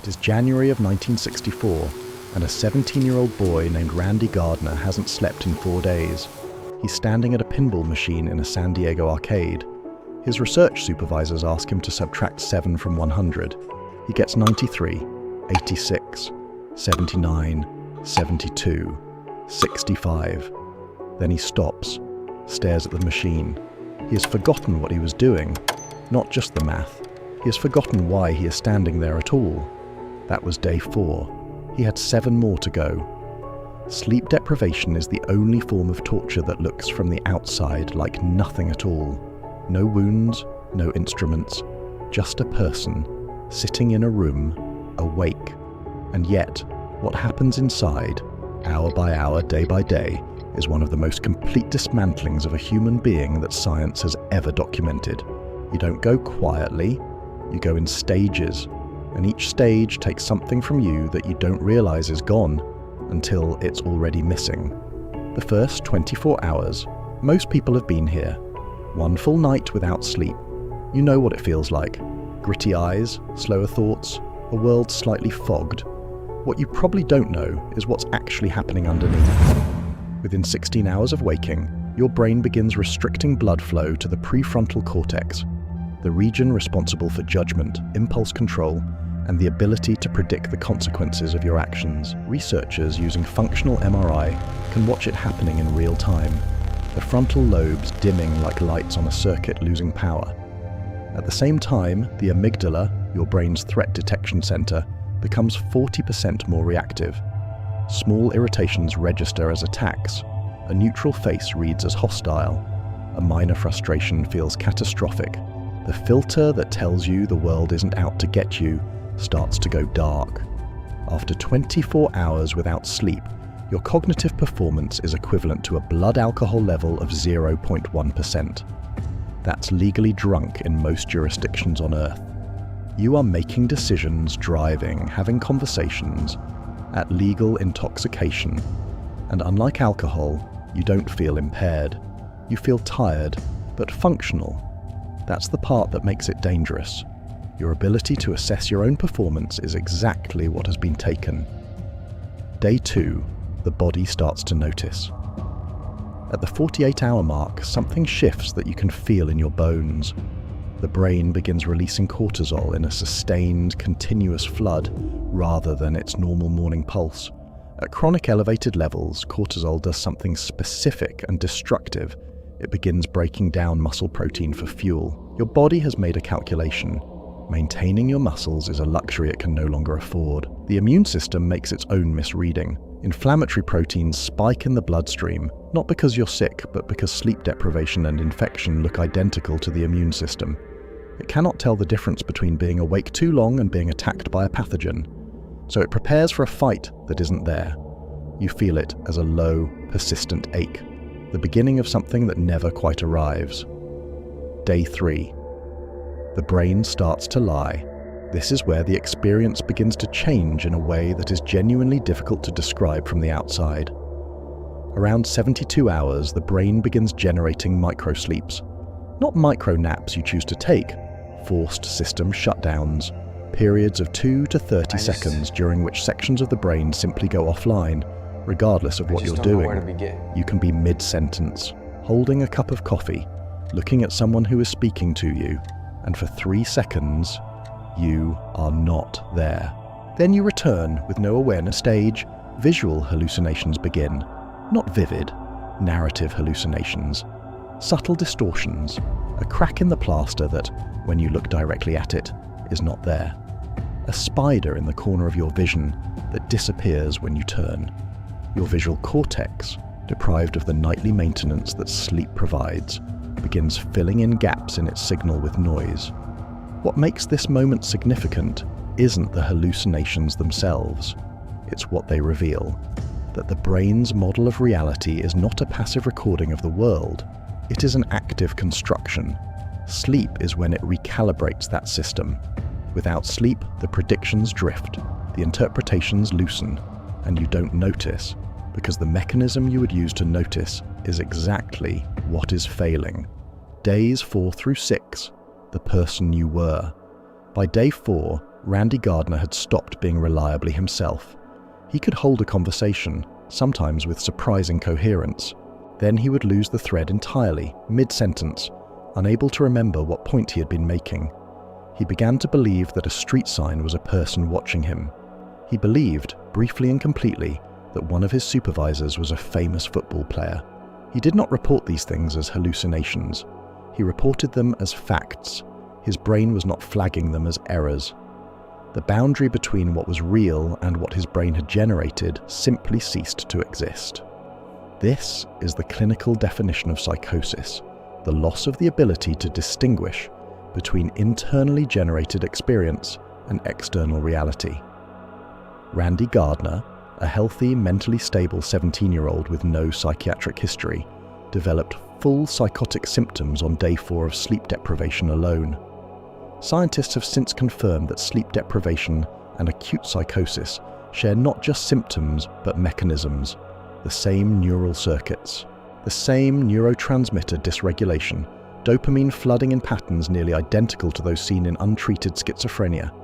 It is January of 1964, and a 17-year-old boy named Randy Gardner hasn't slept in 4 days. He's standing at a pinball machine in a San Diego arcade. His research supervisors ask him to subtract 7 from 100. He gets 93, 86, 79, 72, 65. Then he stops, stares at the machine. He has forgotten what he was doing, not just the math. He has forgotten why he is standing there at all. That was day 4. He had 7 more to go. Sleep deprivation is the only form of torture that looks from the outside like nothing at all. No wounds, no instruments, just a person sitting in a room, awake. And yet, what happens inside, hour by hour, day by day, is one of the most complete dismantlings of a human being that science has ever documented. You don't go quietly, you go in stages, and each stage takes something from you that you don't realize is gone until it's already missing. The first 24 hours, most people have been here. 1 full night without sleep. You know what it feels like. Gritty eyes, slower thoughts, a world slightly fogged. What you probably don't know is what's actually happening underneath. Within 16 hours of waking, your brain begins restricting blood flow to the prefrontal cortex, the region responsible for judgment, impulse control, and the ability to predict the consequences of your actions. Researchers using functional MRI can watch it happening in real time, the frontal lobes dimming like lights on a circuit losing power. At the same time, the amygdala, your brain's threat detection center, becomes 40% more reactive. Small irritations register as attacks. A neutral face reads as hostile. A minor frustration feels catastrophic. The filter that tells you the world isn't out to get you starts to go dark. After 24 hours without sleep, your cognitive performance is equivalent to a blood alcohol level of 0.1%. That's legally drunk in most jurisdictions on Earth. You are making decisions, driving, having conversations, at legal intoxication. And unlike alcohol, you don't feel impaired. You feel tired, but functional. That's the part that makes it dangerous. Your ability to assess your own performance is exactly what has been taken. Day 2, the body starts to notice. At the 48-hour mark, something shifts that you can feel in your bones. The brain begins releasing cortisol in a sustained, continuous flood rather than its normal morning pulse. At chronic elevated levels, cortisol does something specific and destructive. It begins breaking down muscle protein for fuel. Your body has made a calculation. Maintaining your muscles is a luxury it can no longer afford. The immune system makes its own misreading. Inflammatory proteins spike in the bloodstream, not because you're sick, but because sleep deprivation and infection look identical to the immune system. It cannot tell the difference between being awake too long and being attacked by a pathogen. So it prepares for a fight that isn't there. You feel it as a low, persistent ache, the beginning of something that never quite arrives. Day 3. The brain starts to lie. This is where the experience begins to change in a way that is genuinely difficult to describe from the outside. Around 72 hours, the brain begins generating microsleeps. Not micro-naps you choose to take, forced system shutdowns, periods of 2 to 30 seconds during which sections of the brain simply go offline, regardless of what you're doing. You can be mid-sentence, holding a cup of coffee, looking at someone who is speaking to you, and for 3 seconds, you are not there. Then you return with no awareness. Stage, visual hallucinations begin. Not vivid, narrative hallucinations. Subtle distortions, a crack in the plaster that, when you look directly at it, is not there. A spider in the corner of your vision that disappears when you turn. Your visual cortex, deprived of the nightly maintenance that sleep provides, begins filling in gaps in its signal with noise. What makes this moment significant isn't the hallucinations themselves, it's what they reveal. That the brain's model of reality is not a passive recording of the world, it is an active construction. Sleep is when it recalibrates that system. Without sleep, the predictions drift, the interpretations loosen, and you don't notice, because the mechanism you would use to notice is exactly what is failing. Days 4 through 6, the person you were. By day 4, Randy Gardner had stopped being reliably himself. He could hold a conversation, sometimes with surprising coherence. Then he would lose the thread entirely, mid-sentence, unable to remember what point he had been making. He began to believe that a street sign was a person watching him. He believed, briefly and completely, that one of his supervisors was a famous football player. He did not report these things as hallucinations. He reported them as facts. His brain was not flagging them as errors. The boundary between what was real and what his brain had generated simply ceased to exist. This is the clinical definition of psychosis, the loss of the ability to distinguish between internally generated experience and external reality. Randy Gardner, a healthy, mentally stable 17-year-old with no psychiatric history, developed full psychotic symptoms on day 4 of sleep deprivation alone. Scientists have since confirmed that sleep deprivation and acute psychosis share not just symptoms but mechanisms, the same neural circuits, the same neurotransmitter dysregulation, dopamine flooding in patterns nearly identical to those seen in untreated schizophrenia.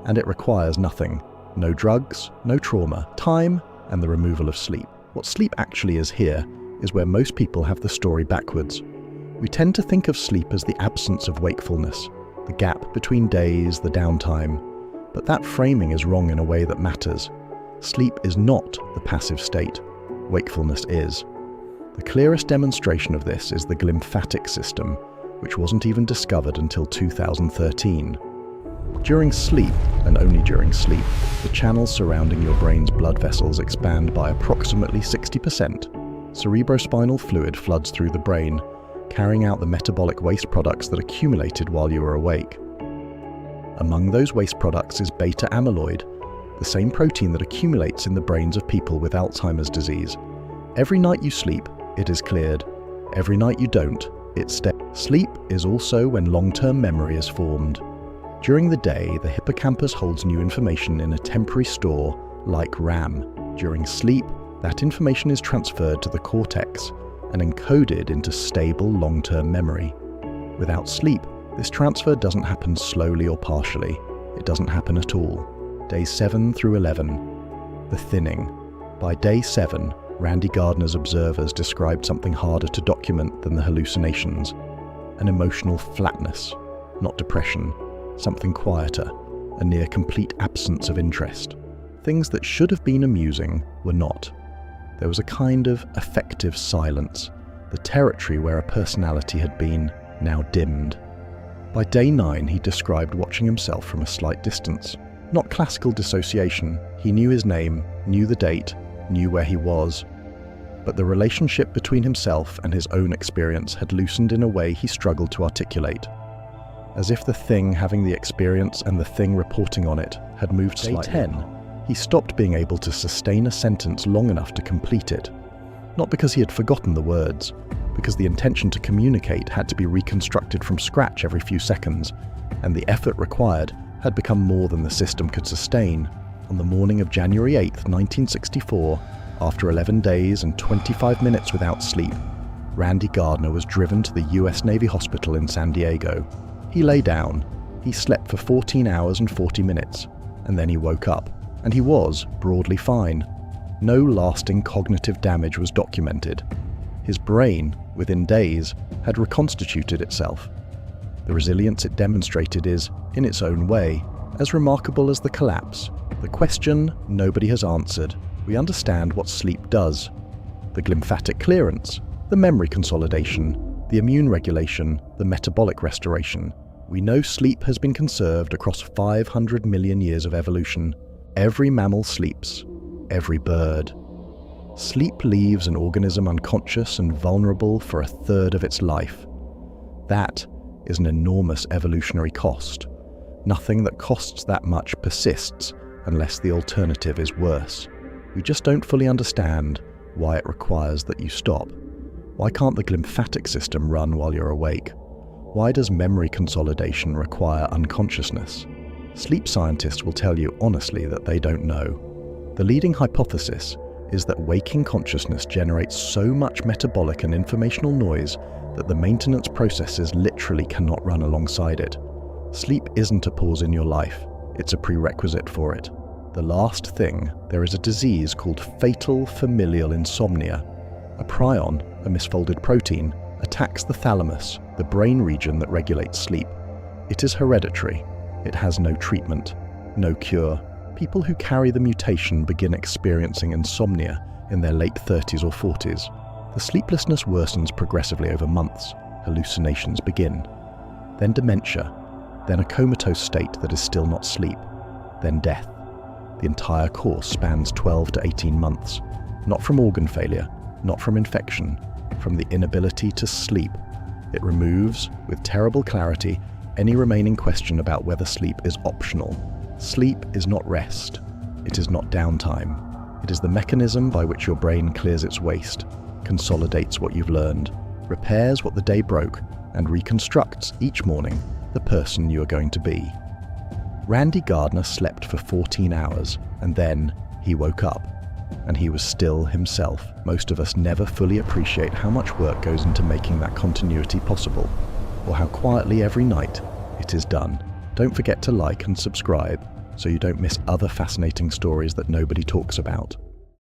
And it requires nothing. No drugs, no trauma, time, and the removal of sleep. What sleep actually is here is where most people have the story backwards. We tend to think of sleep as the absence of wakefulness, the gap between days, the downtime. But that framing is wrong in a way that matters. Sleep is not the passive state. Wakefulness is. The clearest demonstration of this is the glymphatic system, which wasn't even discovered until 2013. During sleep, and only during sleep, the channels surrounding your brain's blood vessels expand by approximately 60%. Cerebrospinal fluid floods through the brain, carrying out the metabolic waste products that accumulated while you were awake. Among those waste products is beta amyloid, the same protein that accumulates in the brains of people with Alzheimer's disease. Every night you sleep, it is cleared. Every night you don't, it stays. Sleep is also when long-term memory is formed. During the day, the hippocampus holds new information in a temporary store, like RAM. During sleep, that information is transferred to the cortex and encoded into stable long-term memory. Without sleep, this transfer doesn't happen slowly or partially. It doesn't happen at all. Days 7 through 11. The thinning. By day 7, Randy Gardner's observers described something harder to document than the hallucinations. An emotional flatness, not depression. Something quieter, a near complete absence of interest. Things that should have been amusing were not. There was a kind of affective silence, the territory where a personality had been, now dimmed. By day 9, he described watching himself from a slight distance. Not classical dissociation. He knew his name, knew the date, knew where he was. But the relationship between himself and his own experience had loosened in a way he struggled to articulate. As if the thing having the experience and the thing reporting on it had moved slightly. Day 10, he stopped being able to sustain a sentence long enough to complete it. Not because he had forgotten the words, because the intention to communicate had to be reconstructed from scratch every few seconds, and the effort required had become more than the system could sustain. On the morning of January 8, 1964, after 11 days and 25 minutes without sleep, Randy Gardner was driven to the US Navy Hospital in San Diego. He lay down. He slept for 14 hours and 40 minutes, and then he woke up, and he was broadly fine. No lasting cognitive damage was documented. His brain, within days, had reconstituted itself. The resilience it demonstrated is, in its own way, as remarkable as the collapse. The question nobody has answered. We understand what sleep does. The glymphatic clearance, the memory consolidation, the immune regulation, the metabolic restoration. We know sleep has been conserved across 500 million years of evolution. Every mammal sleeps. Every bird. Sleep leaves an organism unconscious and vulnerable for a third of its life. That is an enormous evolutionary cost. Nothing that costs that much persists unless the alternative is worse. We just don't fully understand why it requires that you stop. Why can't the glymphatic system run while you're awake? Why does memory consolidation require unconsciousness? Sleep scientists will tell you honestly that they don't know. The leading hypothesis is that waking consciousness generates so much metabolic and informational noise that the maintenance processes literally cannot run alongside it. Sleep isn't a pause in your life. It's a prerequisite for it. The last thing, there is a disease called fatal familial insomnia. A prion, a misfolded protein, attacks the thalamus, the brain region that regulates sleep. It is hereditary. It has no treatment, no cure. People who carry the mutation begin experiencing insomnia in their late 30s or 40s. The sleeplessness worsens progressively over months. Hallucinations begin. Then dementia. Then a comatose state that is still not sleep. Then death. The entire course spans 12 to 18 months. Not from organ failure, not from infection, from the inability to sleep. It removes, with terrible clarity, any remaining question about whether sleep is optional. Sleep is not rest. It is not downtime. It is the mechanism by which your brain clears its waste, consolidates what you've learned, repairs what the day broke, and reconstructs each morning the person you are going to be. Randy Gardner slept for 14 hours, and then he woke up. And he was still himself. Most of us never fully appreciate how much work goes into making that continuity possible, or how quietly every night it is done. Don't forget to like and subscribe so you don't miss other fascinating stories that nobody talks about.